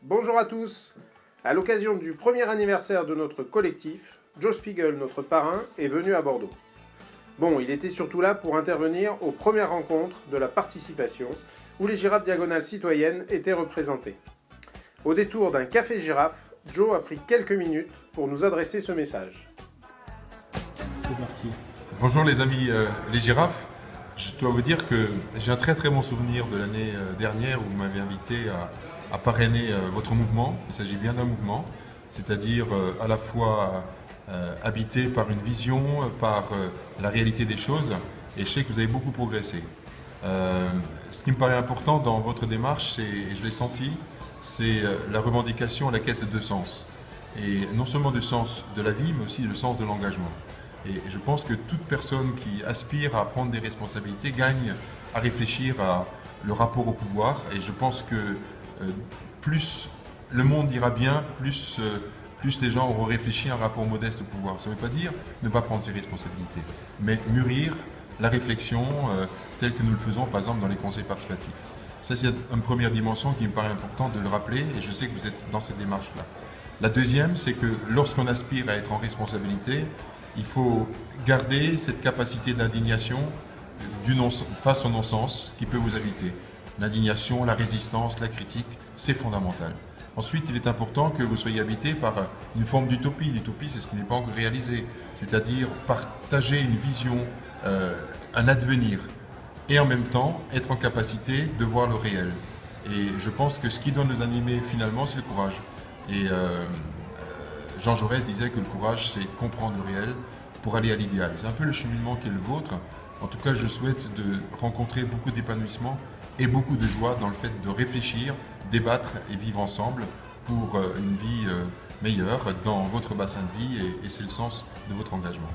Bonjour à tous. À l'occasion du premier anniversaire de notre collectif, Joe Spiegel, notre parrain, est venu à Bordeaux. Bon, il était surtout là pour intervenir aux premières rencontres de la participation, où les girafes diagonales citoyennes étaient représentées. Au détour d'un café girafe, Joe a pris quelques minutes pour nous adresser ce message. C'est parti. Bonjour les amis les girafes. Je dois vous dire que j'ai un très très bon souvenir de l'année dernière où vous m'avez invité à parrainer votre mouvement. Il s'agit bien d'un mouvement, c'est-à-dire à la fois habité par une vision, par la réalité des choses, et je sais que vous avez beaucoup progressé. Ce qui me paraît important dans votre démarche, et je l'ai senti, c'est la revendication, la quête de sens. Et non seulement du sens de la vie, mais aussi le sens de l'engagement. Et je pense que toute personne qui aspire à prendre des responsabilités gagne à réfléchir à le rapport au pouvoir. Et je pense que plus le monde ira bien, plus les gens auront réfléchi à un rapport modeste au pouvoir. Ça ne veut pas dire ne pas prendre ses responsabilités, mais mûrir la réflexion telle que nous le faisons par exemple dans les conseils participatifs. Ça, c'est une première dimension qui me paraît importante de le rappeler, et je sais que vous êtes dans cette démarche-là. La deuxième, c'est que lorsqu'on aspire à être en responsabilité, il faut garder cette capacité d'indignation face au non-sens qui peut vous habiter. L'indignation, la résistance, la critique, c'est fondamental. Ensuite, il est important que vous soyez habité par une forme d'utopie. L'utopie, c'est ce qui n'est pas encore réalisé, c'est-à-dire partager une vision, un advenir, et en même temps être en capacité de voir le réel. Et je pense que ce qui doit nous animer finalement, c'est le courage. Et Jean Jaurès disait que le courage, c'est comprendre le réel pour aller à l'idéal. C'est un peu le cheminement qui est le vôtre. En tout cas, je souhaite de rencontrer beaucoup d'épanouissement et beaucoup de joie dans le fait de réfléchir, débattre et vivre ensemble pour une vie meilleure dans votre bassin de vie, et c'est le sens de votre engagement.